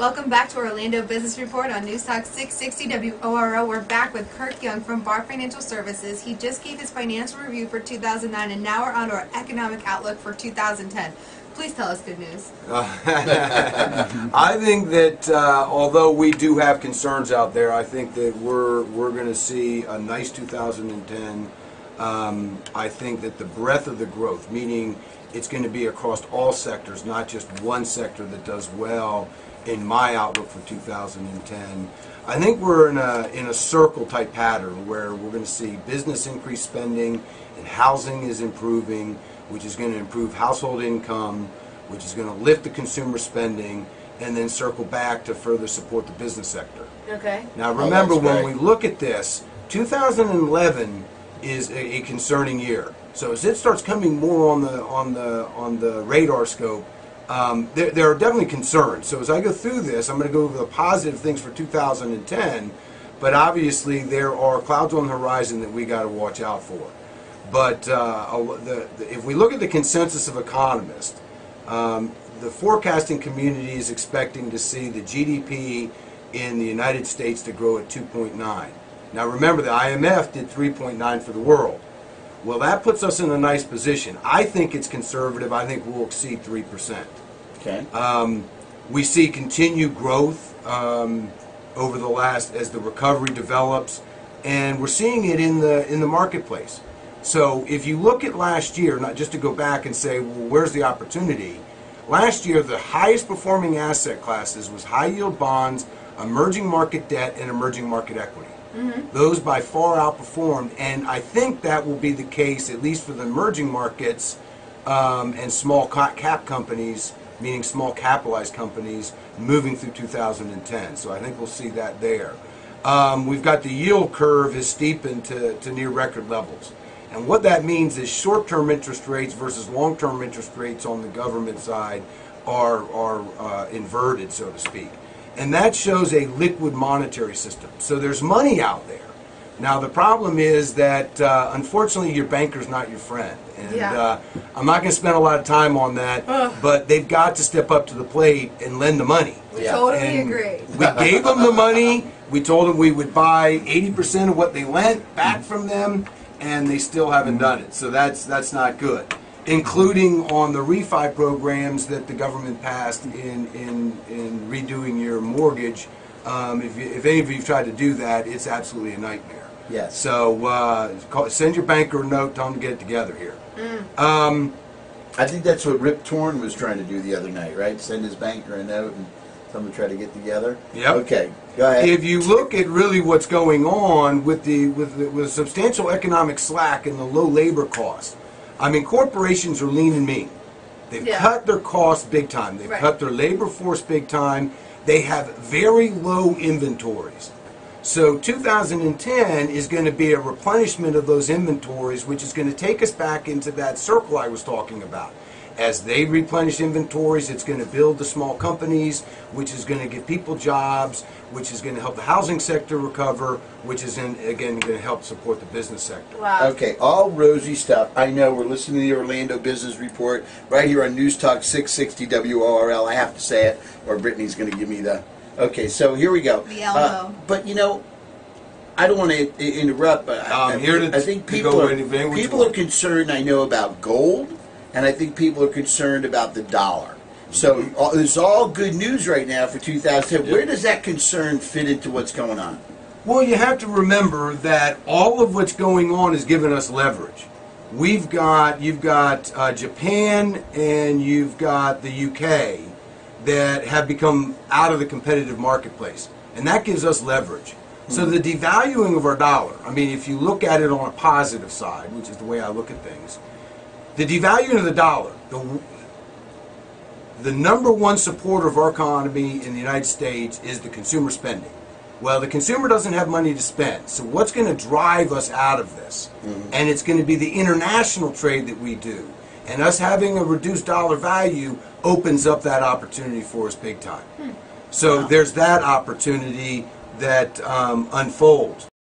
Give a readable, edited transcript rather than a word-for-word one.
Welcome back to Orlando Business Report on News Talk 660 WORO. We're back with Kirk Young from Barr Financial Services. He just gave his financial review for 2009, and now we're on to our economic outlook for 2010. Please tell us good news. I think that although we do have concerns out there, I think that we're going to see a nice 2010. I think that the breadth of the growth, meaning it's going to be across all sectors, not just one sector that does well. In my outlook for 2010, I think we're in a circle type pattern where we're going to see business increase spending and housing is improving, which is going to improve household income, which is going to lift the consumer spending, and then circle back to further support the business sector. Okay. Now remember, when we look at this, 2011 is a concerning year. So as it starts coming more on the radar scope, there are definitely concerns. So as I go through this, I'm going to go over the positive things for 2010, but obviously there are clouds on the horizon that we got to watch out for. But if we look at the consensus of economists, the forecasting community is expecting to see the GDP in the United States to grow at 2.9. Now remember, the IMF did 3.9 for the world. Well, that puts us in a nice position. I think it's conservative. I think we'll exceed 3%. Okay. We see continued growth over the last, as the recovery develops, and we're seeing it in the marketplace. So if you look at last year, not just to go back and say, well, where's the opportunity? Last year, the highest performing asset classes was high yield bonds, emerging market debt, and emerging market equity. Mm-hmm. Those by far outperformed, and I think that will be the case, at least for the emerging markets and small cap companies, meaning small capitalized companies, moving through 2010. So I think we'll see that there. We've got the yield curve is steepened to near record levels. And what that means is short-term interest rates versus long-term interest rates on the government side are inverted, so to speak. And that shows a liquid monetary system. So there's money out there. Now the problem is that unfortunately your banker's not your friend. And I'm not going to spend a lot of time on that, but they've got to step up to the plate and lend the money. We totally agree. We gave them the money. We told them we would buy 80% of what they lent back from them, and they still haven't done it. So that's not good. Including on the refi programs that the government passed in redoing your mortgage. If any of you have tried to do that, it's absolutely a nightmare. Yes. So send your banker a note, tell them to get it together here. I think that's what Rip Torn was trying to do the other night, right? Send his banker a note and tell them to try to get together. Yep. Okay, go ahead. If you look at really what's going on with substantial economic slack and the low labor cost, I mean, corporations are lean and mean. They've cut their costs big time. They've cut their labor force big time. They have very low inventories. So 2010 is going to be a replenishment of those inventories, which is going to take us back into that circle I was talking about. As they replenish inventories, it's going to build the small companies, which is going to give people jobs, which is going to help the housing sector recover, which is, again, going to help support the business sector. Wow. Okay, all rosy stuff. I know we're listening to the Orlando Business Report right here on News Talk 660 WORL. I have to say it, or Brittany's going to give me the... Okay, so here we go. The elbow. But, you know, I don't want to interrupt, but I think people are concerned, I know, about gold. And I think people are concerned about the dollar. So it's all good news right now for 2010. Where does that concern fit into what's going on? Well, you have to remember that all of what's going on is giving us leverage. You've got Japan and you've got the UK that have become out of the competitive marketplace. And that gives us leverage. So the devaluing of our dollar, I mean, if you look at it on a positive side, which is the way I look at things, the devaluing of the dollar, the number one supporter of our economy in the United States is the consumer spending. Well, the consumer doesn't have money to spend, so what's going to drive us out of this? And it's going to be the international trade that we do. And us having a reduced dollar value opens up that opportunity for us big time. So there's that opportunity that unfolds.